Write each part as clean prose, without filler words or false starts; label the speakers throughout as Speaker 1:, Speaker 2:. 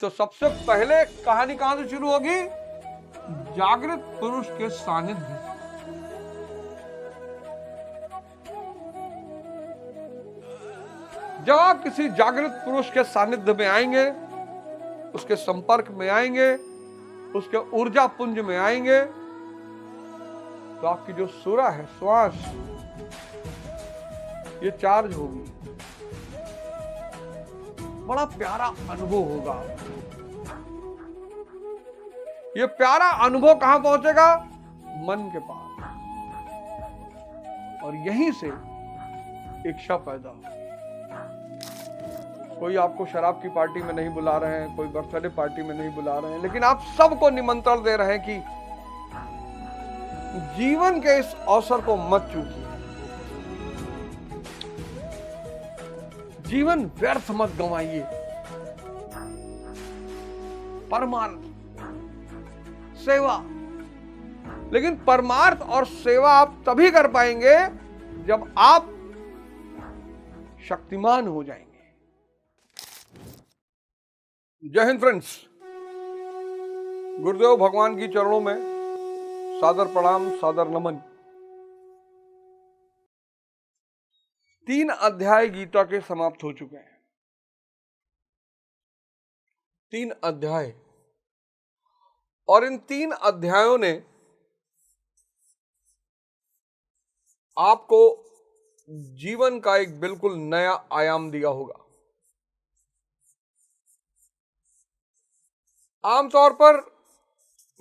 Speaker 1: तो सबसे पहले कहानी कहां से शुरू होगी? जागृत पुरुष के सानिध्य से। जब आप किसी जागृत पुरुष के सानिध्य में आएंगे, उसके संपर्क में आएंगे, उसके ऊर्जा पुंज में आएंगे, तो आपकी जो सुरा है, श्वास, ये चार्ज होगी। बड़ा प्यारा अनुभव होगा। ये प्यारा अनुभव कहां पहुंचेगा? मन के पास। और यहीं से इच्छा पैदा हो। कोई आपको शराब की पार्टी में नहीं बुला रहे हैं, कोई बर्थडे पार्टी में नहीं बुला रहे हैं, लेकिन आप सबको निमंत्रण दे रहे हैं कि जीवन के इस अवसर को मत चूकिए। जीवन व्यर्थ मत गंवाइए। परमार्थ, सेवा। लेकिन परमार्थ और सेवा आप तभी कर पाएंगे जब आप शक्तिमान हो जाएंगे। जय हिंद फ्रेंड्स। गुरुदेव भगवान की चरणों में सादर प्रणाम, सादर नमन। 3 अध्याय गीता के समाप्त हो चुके हैं। 3 अध्याय, और इन 3 अध्यायों ने आपको जीवन का एक बिल्कुल नया आयाम दिया होगा। आमतौर पर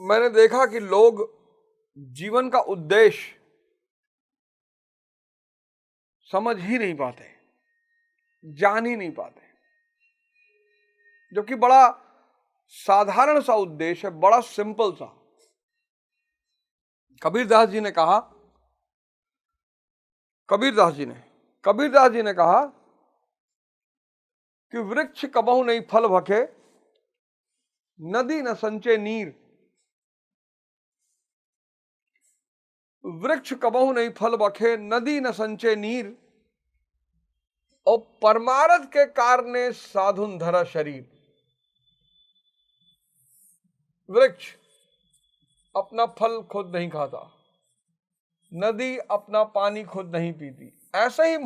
Speaker 1: मैंने देखा कि लोग जीवन का उद्देश्य समझ ही नहीं पाते, जान ही नहीं पाते, जो कि बड़ा साधारण सा उद्देश्य है, बड़ा सिंपल सा। कबीरदास जी ने कहा, कबीरदास जी ने कहा कि वृक्ष कबहु नहीं फल भखे, नदी न संचे नीर। वृक्ष कबहु नहीं फल बखे, नदी न संचे नीर, और परमारथ के कारणे साधुन धरा शरीर। वृक्ष अपना फल खुद नहीं खाता, नदी अपना पानी खुद नहीं पीती, ऐसे ही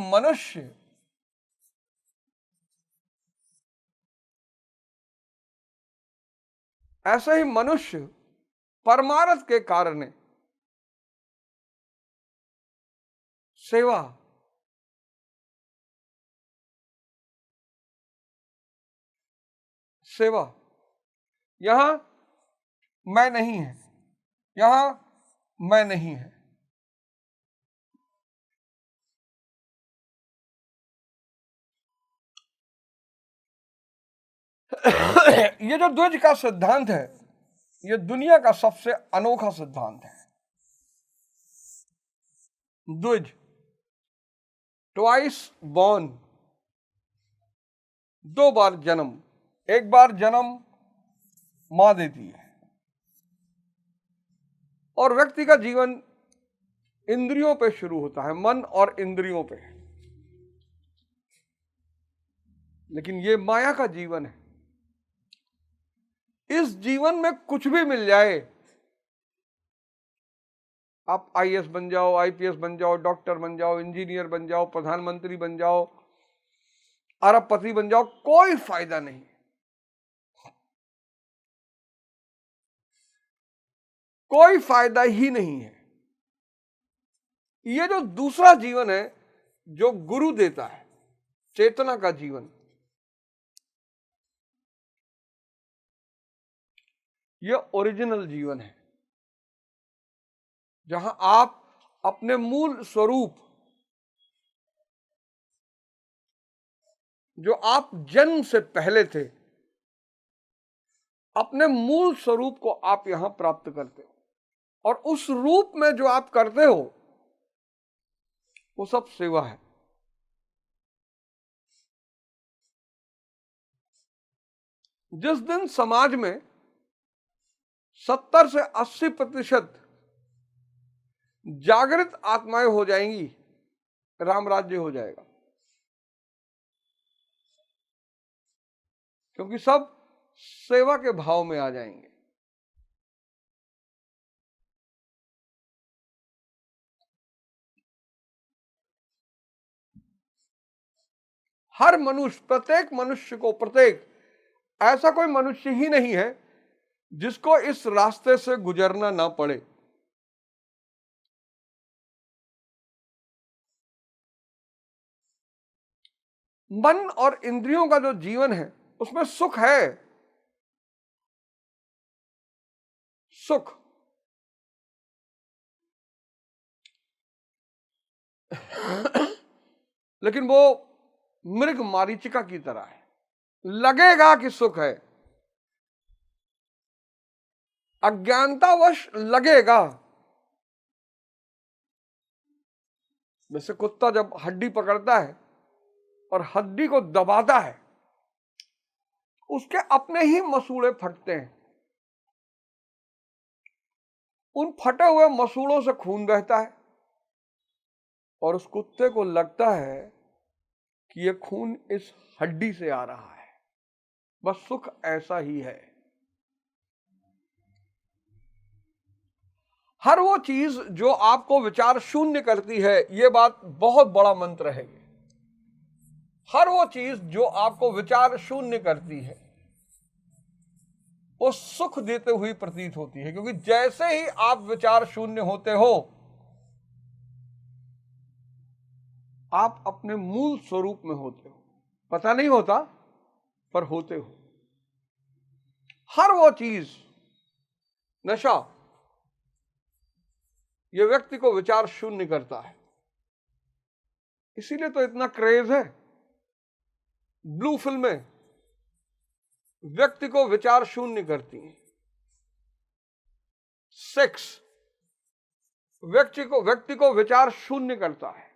Speaker 1: मनुष्य परमारथ के कारण सेवा, यहां मैं नहीं है, यहां मैं नहीं है। ये जो द्विज का सिद्धांत है, ये दुनिया का सबसे अनोखा सिद्धांत है। द्विज, ट्वाइस बॉर्न, 2 बार जन्म। एक बार जन्म मां देती है, और व्यक्ति का जीवन इंद्रियों पे शुरू होता है, मन और इंद्रियों पे। लेकिन ये माया का जीवन है। इस जीवन में कुछ भी मिल जाए, आप आईएएस बन जाओ, आईपीएस बन जाओ, डॉक्टर बन जाओ, इंजीनियर बन जाओ, प्रधानमंत्री बन जाओ, अरबपति बन जाओ, कोई फायदा नहीं। कोई फायदा ही नहीं है। ये जो दूसरा जीवन है, जो गुरु देता है, चेतना का जीवन, यह ओरिजिनल जीवन है, जहां आप अपने मूल स्वरूप, जो आप जन्म से पहले थे, अपने मूल स्वरूप को आप यहां प्राप्त करते हो, और उस रूप में जो आप करते हो, वो सब सेवा है। जिस दिन समाज में 70 से 80% जागृत आत्माएं हो जाएंगी, राम राज्य हो जाएगा। क्योंकि सब सेवा के भाव में आ जाएंगे। हर मनुष्य, प्रत्येक मनुष्य को, ऐसा कोई मनुष्य ही नहीं है जिसको इस रास्ते से गुजरना ना पड़े। मन और इंद्रियों का जो जीवन है उसमें सुख है, सुख। लेकिन वो मृग मारीचिका की तरह है, लगेगा कि सुख है, अज्ञानतावश लगेगा। जैसे कुत्ता जब हड्डी पकड़ता है और हड्डी को दबाता है, उसके अपने ही मसूड़े फटते हैं, उन फटे हुए मसूड़ों से खून बहता है और उस कुत्ते को लगता है कि यह खून इस हड्डी से आ रहा है। बस सुख ऐसा ही है। हर वो चीज जो आपको विचार शून्य करती है, यह बात बहुत बड़ा मंत्र है। हर वो चीज जो आपको विचार शून्य करती है वो सुख देते हुई प्रतीत होती है, क्योंकि जैसे ही आप विचार शून्य होते हो आप अपने मूल स्वरूप में होते हो। पता नहीं होता पर होते हो। हर वो चीज, नशा, यह व्यक्ति को विचार शून्य करता है। इसीलिए तो इतना क्रेज है। ब्लू फिल्में व्यक्ति को विचार शून्य करती हैं। सेक्स व्यक्ति को विचार शून्य करता है।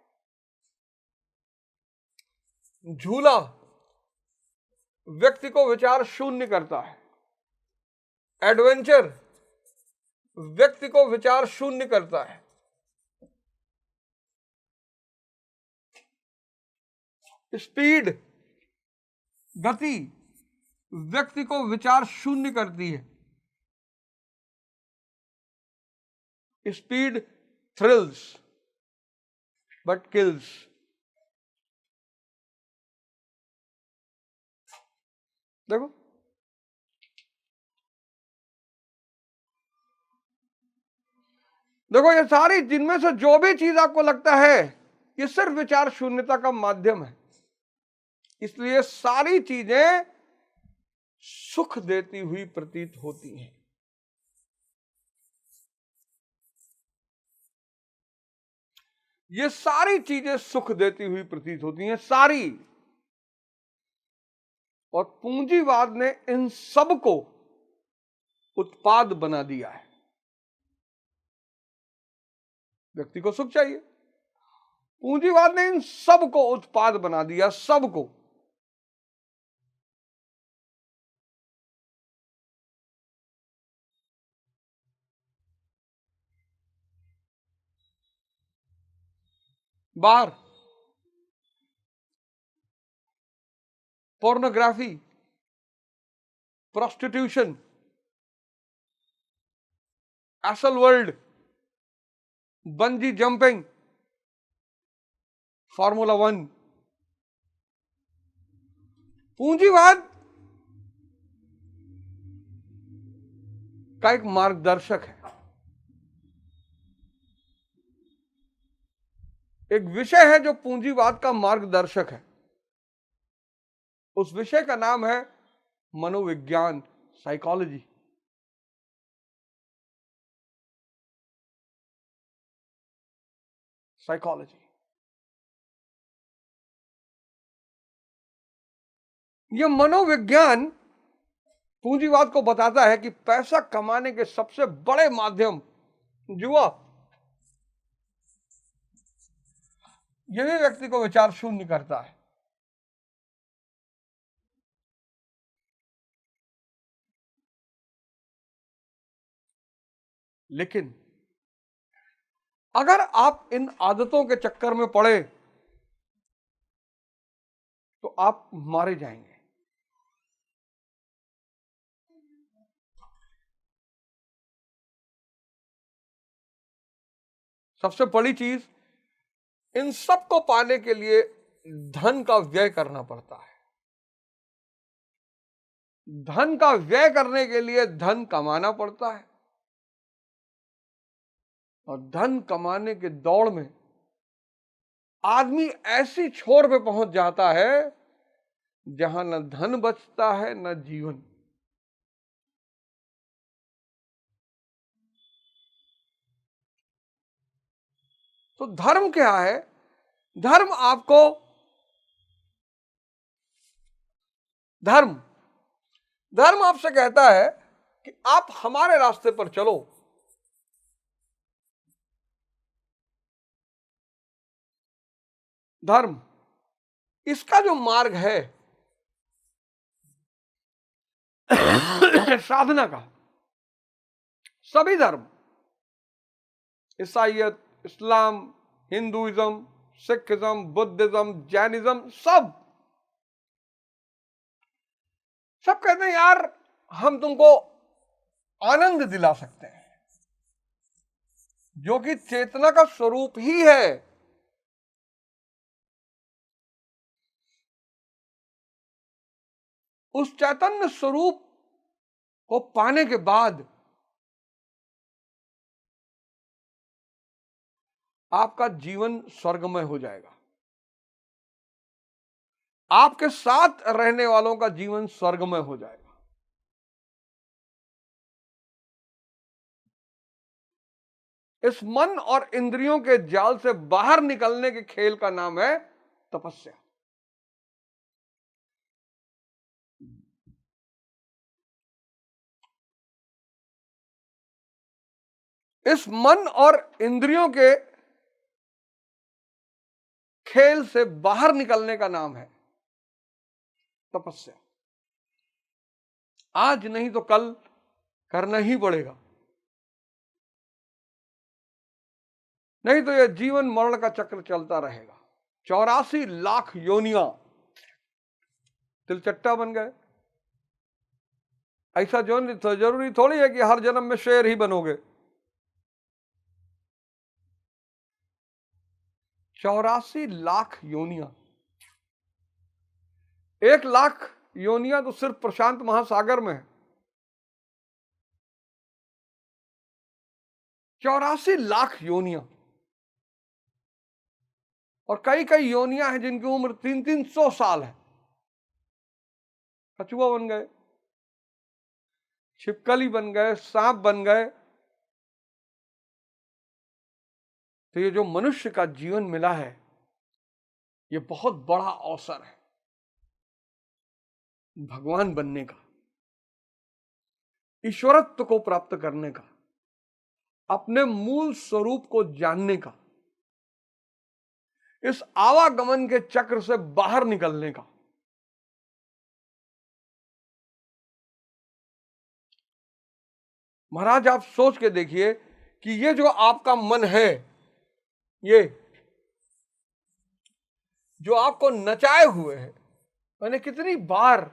Speaker 1: झूला व्यक्ति को विचार शून्य करता है। एडवेंचर व्यक्ति को विचार शून्य करता है। स्पीड, गति व्यक्ति को विचार शून्य करती है। Speed thrills but kills. देखो, देखो, ये सारी, जिनमें से जो भी चीज आपको लगता है ये सिर्फ विचार शून्यता का माध्यम है। इसलिए सारी चीजें सुख देती हुई प्रतीत होती हैं। ये सारी चीजें सुख देती हुई प्रतीत होती हैं, सारी। और पूंजीवाद ने इन सब को उत्पाद बना दिया है। व्यक्ति को सुख चाहिए, पूंजीवाद ने इन सब को उत्पाद बना दिया, सबको। बाहर pornography, prostitution, acyl world, bungee jumping, formula 1, पूंजीवाद का एक मार्गदर्शक है। एक विषय है जो पूंजीवाद का मार्गदर्शक है। उस विषय का नाम है मनोविज्ञान, साइकोलॉजी। साइकोलॉजी, यह मनोविज्ञान पूंजीवाद को बताता है कि पैसा कमाने के सबसे बड़े माध्यम जुआ, यह भी व्यक्ति को विचार शून्य करता है। लेकिन अगर आप इन आदतों के चक्कर में पड़े तो आप मारे जाएंगे। सबसे बड़ी चीज, इन सब को पाने के लिए धन का व्यय करना पड़ता है। धन का व्यय करने के लिए धन कमाना पड़ता है, और धन कमाने के दौड़ में आदमी ऐसी छोर पे पहुंच जाता है जहां न धन बचता है न जीवन। तो धर्म क्या है? धर्म आपको, धर्म धर्म आपसे कहता है कि आप हमारे रास्ते पर चलो। धर्म, इसका जो मार्ग है साधना का, सभी धर्म, ईसाइयत, इस्लाम, हिंदुइज्म, सिखिज्म, बुद्धिज्म, जैनिज्म, सब कहते हैं यार हम तुमको आनंद दिला सकते हैं, जो कि चेतना का स्वरूप ही है। उस चैतन्य स्वरूप को पाने के बाद आपका जीवन स्वर्गमय हो जाएगा, आपके साथ रहने वालों का जीवन स्वर्गमय हो जाएगा। इस मन और इंद्रियों के जाल से बाहर निकलने के खेल का नाम है तपस्या। इस मन और इंद्रियों के खेल से बाहर निकलने का नाम है तपस्या। आज नहीं तो कल करना ही पड़ेगा, नहीं तो यह जीवन मरण का चक्र चलता रहेगा। 84 लाख योनियां तिलचट्टा बन गए। ऐसा जरूरी थोड़ी है कि हर जन्म में शेर ही बनोगे। 84 लाख योनियां, 1 लाख योनियां तो सिर्फ प्रशांत महासागर में है। 84 लाख योनियां, और कई कई योनियां हैं जिनकी उम्र 300-300 साल है। कछुआ बन गए, छिपकली बन गए, सांप बन गए। तो ये जो मनुष्य का जीवन मिला है, ये बहुत बड़ा अवसर है भगवान बनने का, ईश्वरत्व को प्राप्त करने का, अपने मूल स्वरूप को जानने का, इस आवागमन के चक्र से बाहर निकलने का। महाराज आप सोच के देखिए कि ये जो आपका मन है, ये जो आपको नचाए हुए है, मैंने कितनी बार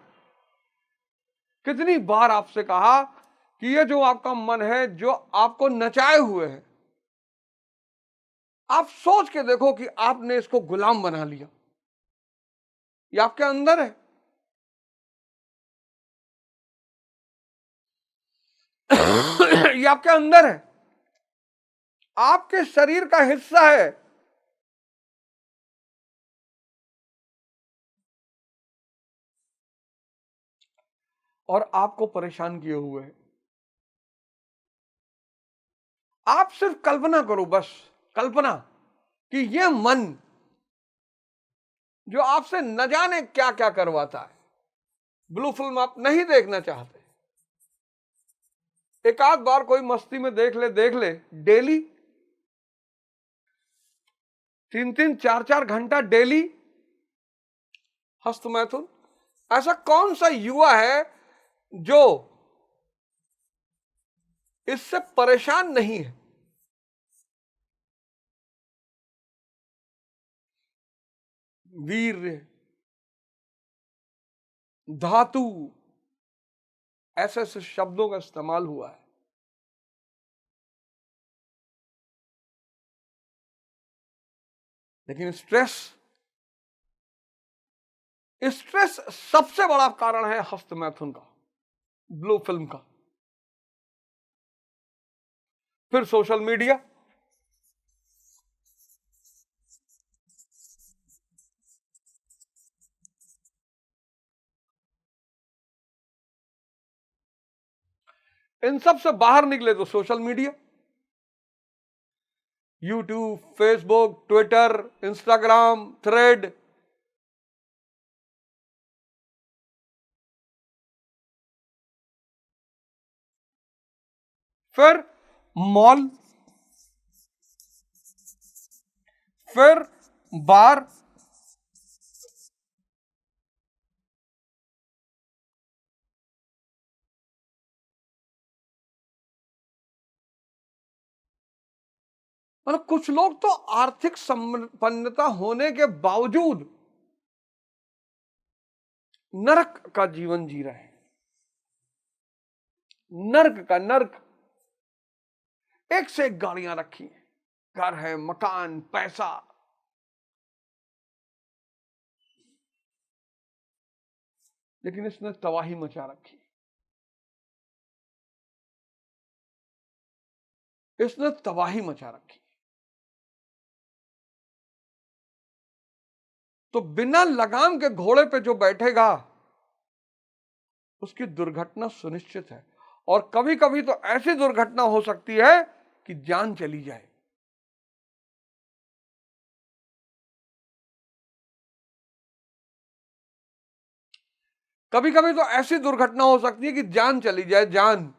Speaker 1: आपसे कहा कि ये जो आपका मन है, जो आपको नचाए हुए है, आप सोच के देखो कि आपने इसको गुलाम बना लिया। ये आपके अंदर है। ये आपके अंदर है, आपके शरीर का हिस्सा है। और आपको परेशान किए हुए है। आप सिर्फ कल्पना करो, बस कल्पना कि ये मन जो आपसे न जाने क्या क्या करवाता है। ब्लू फिल्म आप नहीं देखना चाहते, एक आध बार कोई मस्ती में देख ले। डेली 3-3, 4-4 घंटा डेली हस्तमैथुन। ऐसा कौन सा युवा है जो इससे परेशान नहीं है? वीर, धातु, ऐसे ऐसे शब्दों का इस्तेमाल हुआ है। लेकिन स्ट्रेस स्ट्रेस सबसे बड़ा कारण है हस्तमैथुन का, ब्लू फिल्म का। फिर सोशल मीडिया, इन सब से बाहर निकले तो social media, YouTube, Facebook, Twitter, Instagram, thread, फिर मॉल, फिर बार, मतलब कुछ लोग तो आर्थिक संपन्नता होने के बावजूद नरक का जीवन जी रहे हैं। नर्क का नर्क, एक से एक गाड़ियां रखी हैं, घर है, मकान, पैसा, लेकिन इसने तबाही मचा रखी, इसने तबाही मचा रखी। तो बिना लगाम के घोड़े पे जो बैठेगा उसकी दुर्घटना सुनिश्चित है, और कभी कभी तो ऐसी दुर्घटना हो सकती है कि जान चली जाए। कभी कभी तो ऐसी दुर्घटना हो सकती है कि जान चली जाए, जान।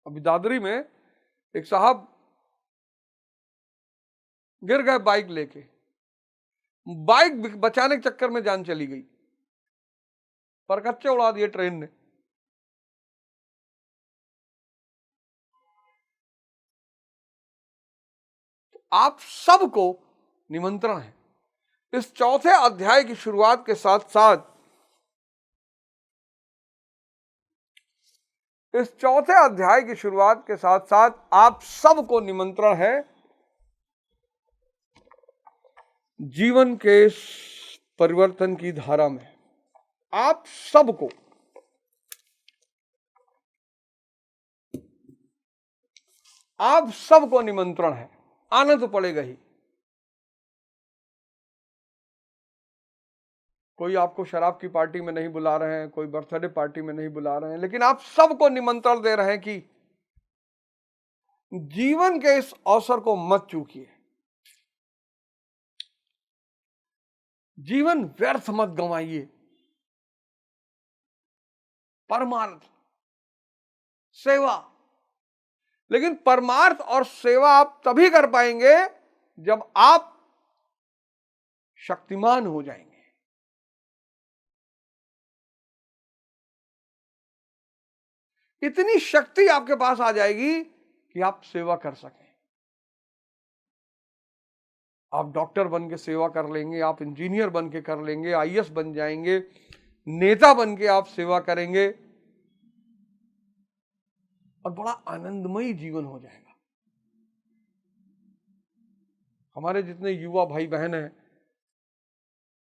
Speaker 1: अभी दादरी में एक साहब गिर गए बाइक लेके, बाइक बचाने के चक्कर में जान चली गई, परकच्चे उड़ा दिए ट्रेन ने। तो आप सबको निमंत्रण है इस चौथे अध्याय की शुरुआत के साथ साथ, इस चौथे अध्याय की शुरुआत के साथ साथ आप सबको निमंत्रण है जीवन के परिवर्तन की धारा में। आप सबको, आप सबको निमंत्रण है, आना तो पड़ेगा ही। कोई आपको शराब की पार्टी में नहीं बुला रहे हैं, कोई बर्थडे पार्टी में नहीं बुला रहे हैं, लेकिन आप सबको निमंत्रण दे रहे हैं कि जीवन के इस अवसर को मत चूकिए, जीवन व्यर्थ मत गंवाइए। परमार्थ, सेवा, लेकिन परमार्थ और सेवा आप तभी कर पाएंगे जब आप शक्तिमान हो जाएंगे। इतनी शक्ति आपके पास आ जाएगी कि आप सेवा कर सकें। आप डॉक्टर बन के सेवा कर लेंगे, आप इंजीनियर बन के कर लेंगे, आईएएस बन जाएंगे, नेता बन के आप सेवा करेंगे, और बड़ा आनंदमयी जीवन हो जाएगा। हमारे जितने युवा भाई बहन हैं,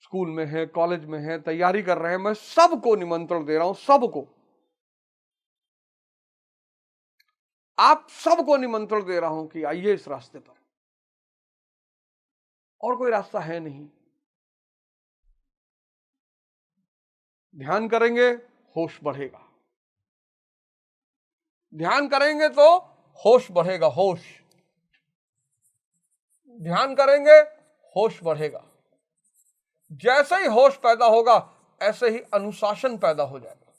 Speaker 1: स्कूल में है, कॉलेज में है, तैयारी कर रहे हैं, मैं सबको निमंत्रण दे रहा हूं, सबको, आप सबको निमंत्रण दे रहा हूं कि आइए इस रास्ते पर। और कोई रास्ता है नहीं। ध्यान करेंगे, होश बढ़ेगा। ध्यान करेंगे तो होश बढ़ेगा, होश। ध्यान करेंगे, होश बढ़ेगा। जैसे ही होश पैदा होगा, ऐसे ही अनुशासन पैदा हो जाएगा।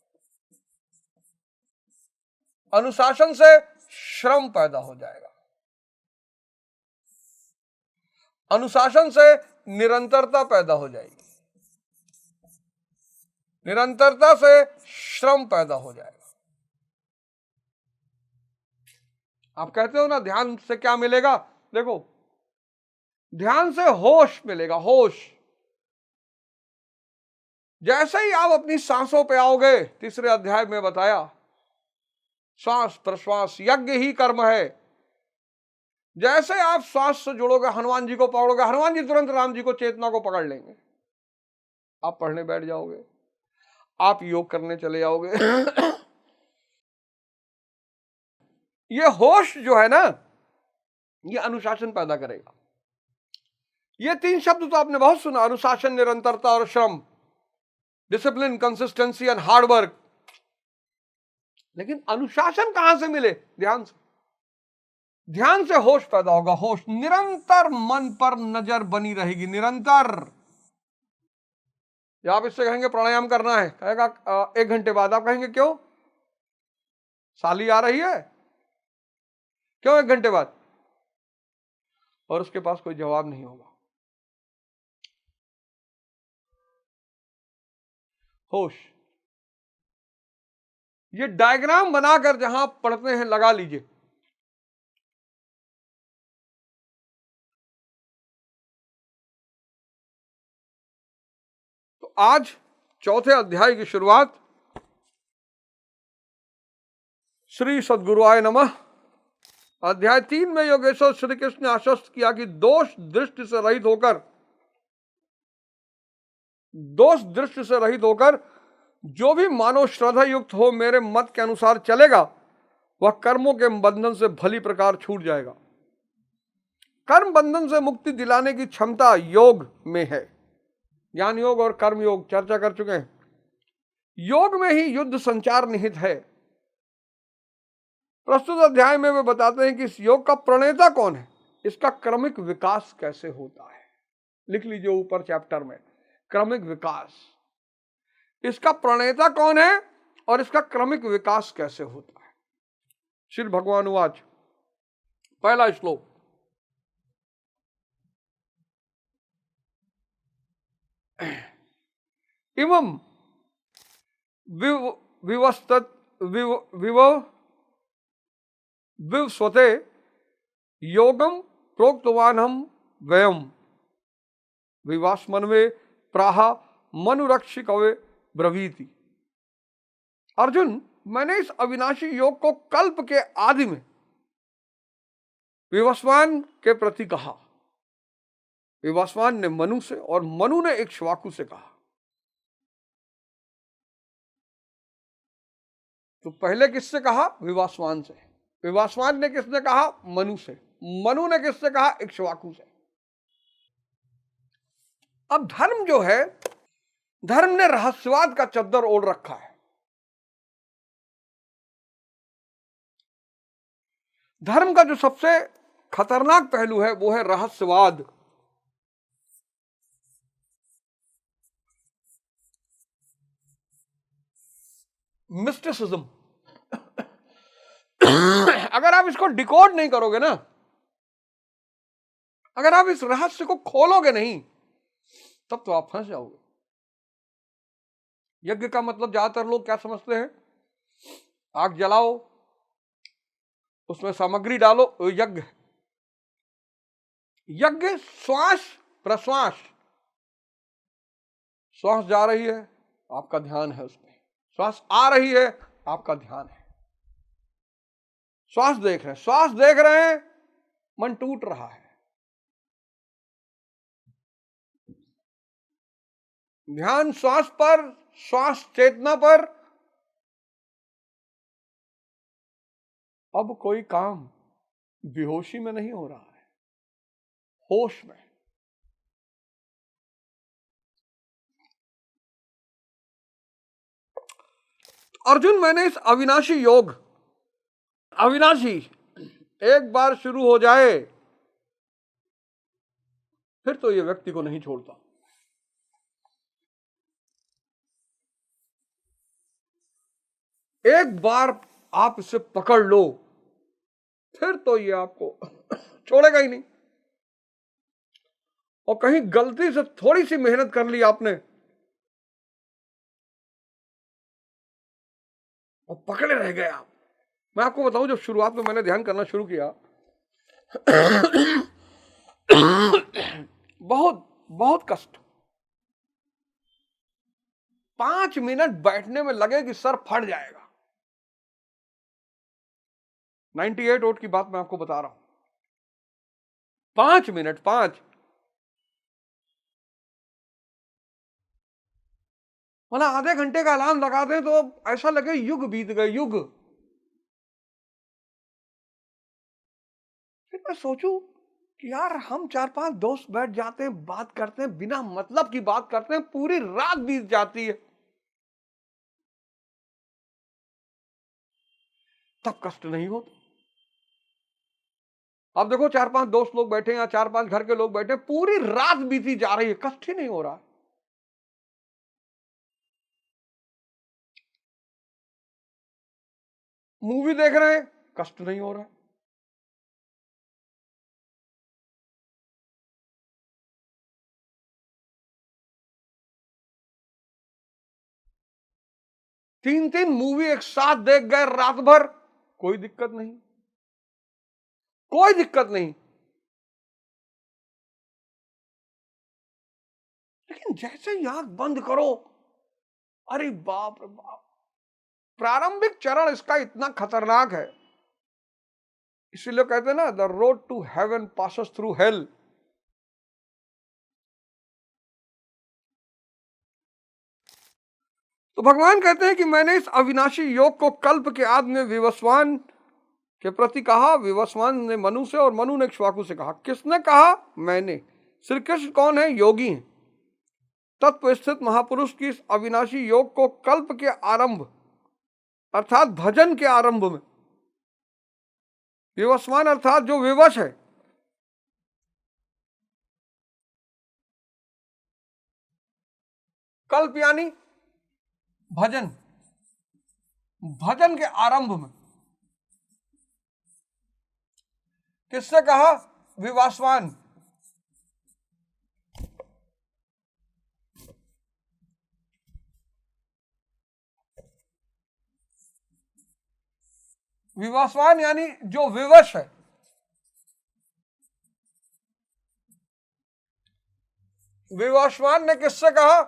Speaker 1: अनुशासन से श्रम पैदा हो जाएगा। अनुशासन से निरंतरता पैदा हो जाएगी। निरंतरता से श्रम पैदा हो जाएगा। आप कहते हो ना ध्यान से क्या मिलेगा? देखो, ध्यान से होश मिलेगा, होश। जैसे ही आप अपनी सांसों पे आओगे, तीसरे अध्याय में बताया, श्वास प्रश्वास यज्ञ ही कर्म है। जैसे आप श्वास से जुड़ोगे, हनुमान जी को पकड़ोगे, हनुमान जी तुरंत राम जी को, चेतना को पकड़ लेंगे। आप पढ़ने बैठ जाओगे, आप योग करने चले जाओगे। ये होश जो है ना, ये अनुशासन पैदा करेगा। ये तीन शब्द तो आपने बहुत सुना, अनुशासन, निरंतरता और श्रम, discipline, consistency and hard work. लेकिन अनुशासन कहां से मिले? ध्यान से। ध्यान से होश पैदा होगा। होश, निरंतर मन पर नजर बनी रहेगी, निरंतर। या आप इससे कहेंगे प्राणायाम करना है, कहेगा 1 घंटे बाद, आप कहेंगे क्यों? साली आ रही है, क्यों 1 घंटे बाद? और उसके पास कोई जवाब नहीं होगा। होश, ये डायग्राम बनाकर जहां पढ़ते हैं लगा लीजिए। तो आज चौथे अध्याय की शुरुआत, श्री सद्गुरुआय नमः। अध्याय 3 में योगेश्वर श्री कृष्ण ने आश्वस्त किया कि दोष दृष्टि से रहित होकर जो भी मानव श्रद्धा युक्त हो, मेरे मत के अनुसार चलेगा, वह कर्मों के बंधन से भली प्रकार छूट जाएगा। कर्म बंधन से मुक्ति दिलाने की क्षमता योग में है। ज्ञान योग और कर्म योग चर्चा कर चुके हैं। योग में ही युद्ध संचार निहित है। प्रस्तुत अध्याय में वे बताते हैं कि इस योग का प्रणेता कौन है, इसका क्रमिक विकास कैसे होता है। लिख लीजिए ऊपर चैप्टर में, क्रमिक विकास, इसका प्रणेता कौन है और इसका क्रमिक विकास कैसे होता है। श्री भगवान वाच, पहला श्लोक, इमं विवस्वते योगम प्रोक्तवानहं वयम विवास्मन्वे प्राह मनुरक्षिकवे ब्रवीति। अर्जुन, मैंने इस अविनाशी योग को कल्प के आदि में विवस्वान के प्रति कहा। विवस्वान ने मनु से और मनु ने इक्ष्वाकु से कहा। तो पहले किससे कहा? विवस्वान से। विवस्वान ने किसने कहा? मनु से। मनु ने किससे कहा? इक्ष्वाकु से। अब धर्म जो है, धर्म ने रहस्यवाद का चद्दर ओढ़ रखा है। धर्म का जो सबसे खतरनाक पहलू है वो है रहस्यवाद। मिस्टिसिज्म। अगर आप इसको डिकोड नहीं करोगे ना, अगर आप इस रहस्य को खोलोगे नहीं, तब तो आप फंस जाओगे। यज्ञ का मतलब ज्यादातर लोग क्या समझते हैं? आग जलाओ, उसमें सामग्री डालो, यज्ञ। यज्ञ श्वास प्रश्वास, श्वास जा रही है, आपका ध्यान है उसमें। श्वास आ रही है, आपका ध्यान है। श्वास देख रहे हैं, मन टूट रहा है, ध्यान श्वास पर, श्वास चेतना पर। अब कोई काम बेहोशी में नहीं हो रहा है, होश में। अर्जुन, मैंने इस अविनाशी योग, अविनाशी एक बार शुरू हो जाए फिर तो ये व्यक्ति को नहीं छोड़ता। एक बार आप इसे पकड़ लो फिर तो ये आपको छोड़ेगा ही नहीं। और कहीं गलती से थोड़ी सी मेहनत कर ली आपने और पकड़े रह गए आप। मैं आपको बताऊं, जब शुरुआत में मैंने ध्यान करना शुरू किया बहुत बहुत कष्ट, 5 मिनट बैठने में लगे कि सर फट जाएगा। 98 वोट की बात मैं आपको बता रहा हूं। 5 मिनट, 5, मतलब आधे घंटे का अलार्म लगा दें तो ऐसा लगे युग बीत गए, युग। फिर मैं सोचूं कि यार हम 4-5 दोस्त बैठ जाते हैं, बात करते हैं, बिना मतलब की बात करते हैं, पूरी रात बीत जाती है, तब कष्ट नहीं होता। अब देखो 4-5 दोस्त लोग बैठे या 4-5 घर के लोग बैठे, पूरी रात बीती जा रही है, कष्ट ही नहीं हो रहा। मूवी देख रहे हैं, कष्ट नहीं हो रहा। तीन तीन मूवी एक साथ देख गए रात भर, कोई दिक्कत नहीं, कोई दिक्कत नहीं। लेकिन जैसे ही आंख बंद करो, अरे बाप रे बाप, प्रारंभिक चरण इसका इतना खतरनाक है। इसीलिए कहते हैं ना, the road to heaven passes through hell. तो भगवान कहते हैं कि मैंने इस अविनाशी योग को कल्प के आदि में विवस्वान के प्रति कहा। विवस्वान ने मनु से और मनु ने इक्ष्वाकु से कहा। किसने कहा? मैंने। श्री कृष्ण कौन है? योगी हैं। तत्व स्थित महापुरुष की इस अविनाशी योग को कल्प के आरंभ अर्थात भजन के आरंभ में, विवस्वान अर्थात जो विवश है, कल्प यानी भजन, भजन के आरंभ में किससे कहा? विवस्वान। विवस्वान यानी जो विवश है। विवस्वान ने किससे कहा?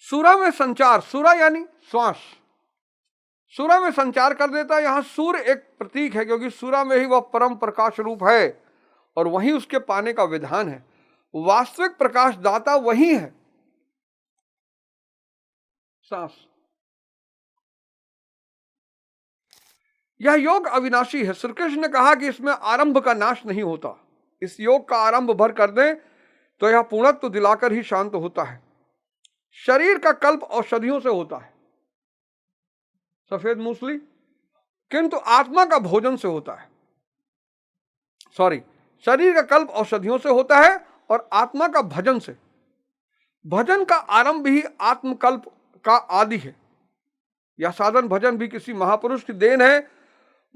Speaker 1: सूरा में संचार, सूरा यानी श्वास, सूरा में संचार कर देता है। यहां सूर्य एक प्रतीक है, क्योंकि सूरा में ही वह परम प्रकाश रूप है और वहीं उसके पाने का विधान है। वास्तविक प्रकाश दाता वही है, सांस। यह योग अविनाशी है। श्री कृष्ण ने कहा कि इसमें आरंभ का नाश नहीं होता। इस योग का आरंभ भर कर दें तो यह पूर्णत्व दिलाकर ही शांत होता है। शरीर का कल्प औषधियों से होता है, सफेद मूसली, किंतु आत्मा का भोजन से होता है। सॉरी, शरीर का कल्प औषधियों से होता है और आत्मा का भजन से। भजन का आरंभ ही आत्मकल्प का आदि है। यह साधन भजन भी किसी महापुरुष की देन है।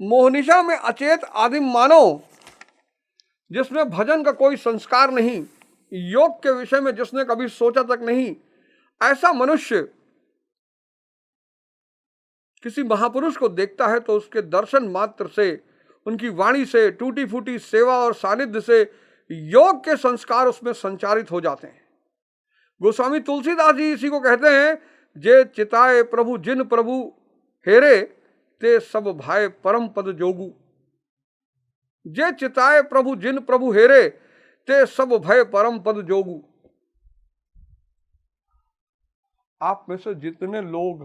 Speaker 1: मोहनिशा में अचेत आदिम मानव, जिसमें भजन का कोई संस्कार नहीं, योग के विषय में जिसने कभी सोचा तक नहीं, ऐसा मनुष्य किसी महापुरुष को देखता है तो उसके दर्शन मात्र से, उनकी वाणी से, टूटी फूटी सेवा और सानिध्य से योग के संस्कार उसमें संचारित हो जाते हैं। गोस्वामी तुलसीदास जी इसी को कहते हैं, जे चिताए प्रभु जिन प्रभु हेरे ते सब भाई परम पद जोगु। जे चिताए प्रभु जिन प्रभु हेरे ते सब भय परम पद जोगु। आप में से जितने लोग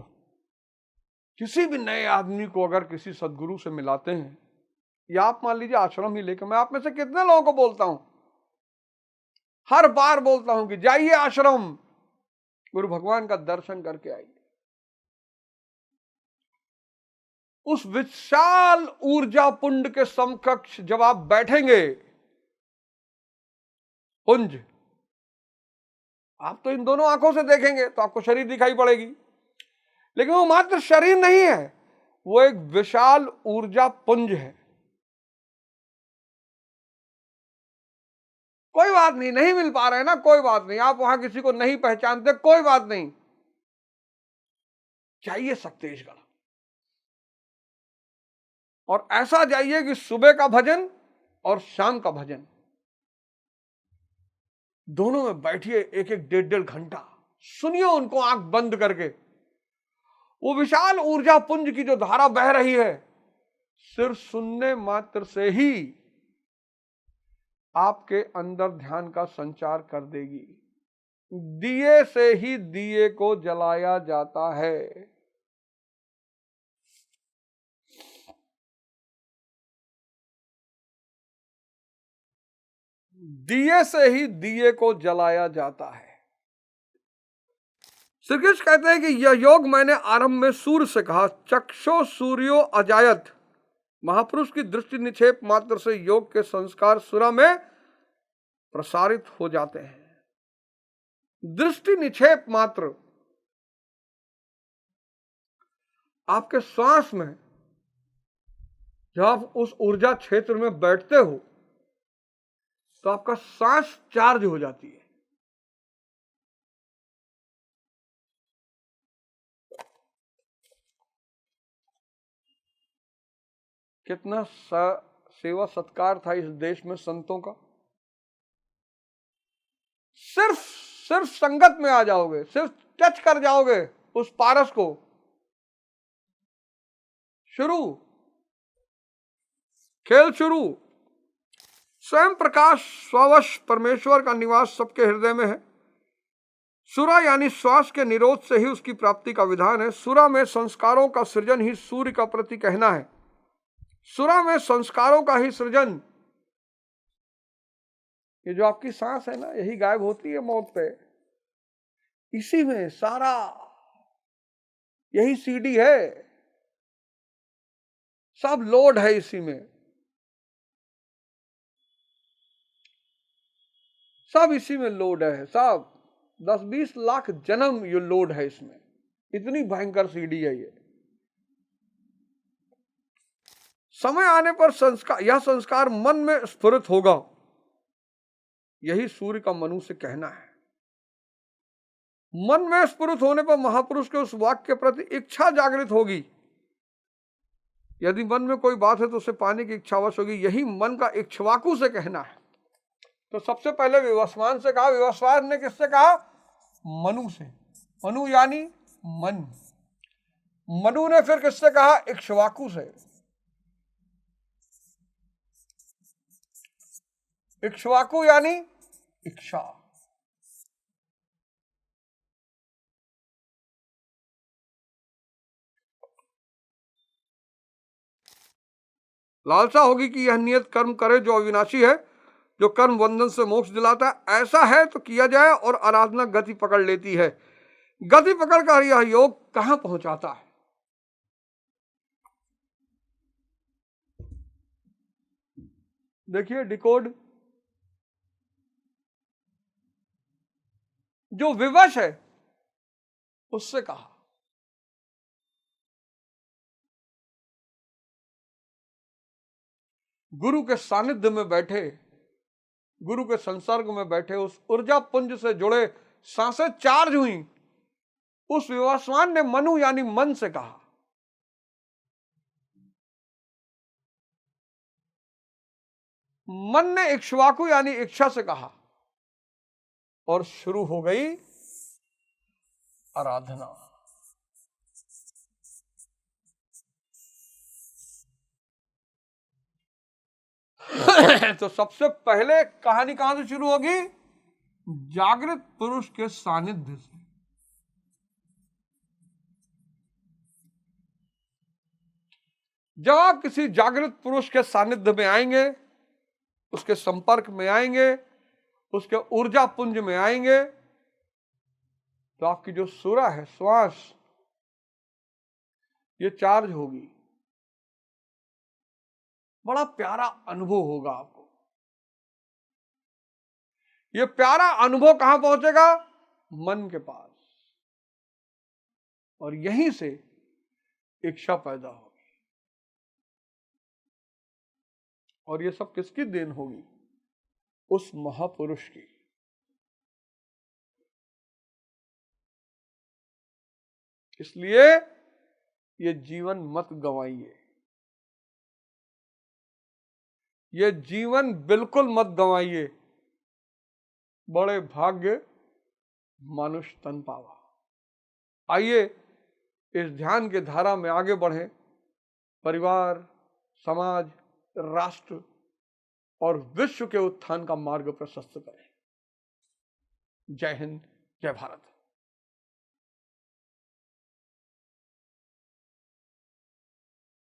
Speaker 1: किसी भी नए आदमी को अगर किसी सदगुरु से मिलाते हैं, या आप मान लीजिए आश्रम ही लेकर, मैं आप में से कितने लोगों को बोलता हूं, हर बार बोलता हूं कि जाइए आश्रम, गुरु भगवान का दर्शन करके आइए। उस विशाल ऊर्जा पुंज के समकक्ष जब आप बैठेंगे, पुंज, आप तो इन दोनों आंखों से देखेंगे तो आपको शरीर दिखाई पड़ेगी, लेकिन वो मात्र शरीर नहीं है, वो एक विशाल ऊर्जा पुंज है। कोई बात नहीं, नहीं मिल पा रहे ना, कोई बात नहीं, आप वहां किसी को नहीं पहचानते, कोई बात नहीं, चाहिए सत्तेजगढ़। और ऐसा जाइए कि सुबह का भजन और शाम का भजन दोनों में बैठिए, एक एक डेढ़ डेढ़ घंटा सुनिए उनको आंख बंद करके। वो विशाल ऊर्जा पुंज की जो धारा बह रही है, सिर्फ सुनने मात्र से ही आपके अंदर ध्यान का संचार कर देगी। दिए से ही दिए को जलाया जाता है। दिए से ही दिए को जलाया जाता है। श्री कृष्ण कहते हैं कि यह योग मैंने आरंभ में सूर्य से कहा, चक्षो सूर्यो अजायत। महापुरुष की दृष्टि निक्षेप मात्र से योग के संस्कार सुरा में प्रसारित हो जाते हैं। दृष्टि निक्षेप मात्र, आपके श्वास में जब आप उस ऊर्जा क्षेत्र में बैठते हो तो आपका सांस चार्ज हो जाती है। कितना सेवा सत्कार था इस देश में संतों का। सिर्फ संगत में आ जाओगे, सिर्फ टच कर जाओगे उस पारस को, शुरू खेल शुरू। स्वयं प्रकाश स्ववश परमेश्वर का निवास सबके हृदय में है। सुरा यानी श्वास के निरोध से ही उसकी प्राप्ति का विधान है। सुरा में संस्कारों का सृजन ही सूर्य का प्रति कहना है। सुरा में संस्कारों का ही सृजन, ये जो आपकी सांस है ना, यही गायब होती है मौत पे, इसी में सारा, यही सीडी है, सब लोड है इसी में, सब इसी में लोड है, सब 10-20 लाख जन्म ये लोड है इसमें, इतनी भयंकर सीडी है ये। समय आने पर संस्कार, यह संस्कार मन में स्फुरित होगा, यही सूर्य का मनु से कहना है। मन में स्फुरित होने पर महापुरुष के उस वाक्य के प्रति इच्छा जागृत होगी। यदि मन में कोई बात है तो उसे पाने की इच्छा अवश्य होगी, यही मन का इक्ष्वाकु से कहना है। तो सबसे पहले विवस्वान से कहा, विवस्वान ने किससे कहा? मनु से। मनु यानी मन। मनु ने फिर किससे कहा? इक्ष्वाकु से। इक्ष्वाकु यानी इच्छा। लालसा होगी कि यह नियत कर्म करे जो अविनाशी है, जो कर्म बंधन से मोक्ष दिलाता है। ऐसा है तो किया जाए, और आराधना गति पकड़ लेती है। गति पकड़कर यह योग कहां पहुंचाता है? देखिए डिकोड, जो विवश है उससे कहा, गुरु के सानिध्य में बैठे, गुरु के संसर्ग में बैठे, उस ऊर्जा पुंज से जुड़े, सांसें चार्ज हुई, उस विवस्वान ने मनु यानी मन से कहा। मन ने इक्ष्वाकु यानी इच्छा से कहा, और शुरू हो गई आराधना। तो सबसे पहले कहानी कहां से शुरू होगी? जागृत पुरुष के सानिध्य से। जब आप किसी जागृत पुरुष के सानिध्य में आएंगे, उसके संपर्क में आएंगे, उसके ऊर्जा पुंज में आएंगे, तो आपकी जो सुरा है, श्वास, ये चार्ज होगी। बड़ा प्यारा अनुभव होगा आपको। ये प्यारा अनुभव कहां पहुंचेगा? मन के पास, और यहीं से इच्छा पैदा होगी। और ये सब किसकी देन होगी? उस महापुरुष की। इसलिए ये जीवन मत गंवाइए, ये जीवन बिल्कुल मत गंवाइए। बड़े भाग्य मानुष तन पावा। आइए इस ध्यान के धारा में आगे बढ़ें, परिवार, समाज, राष्ट्र और विश्व के उत्थान का मार्ग प्रशस्त करें। जय हिंद, जय भारत।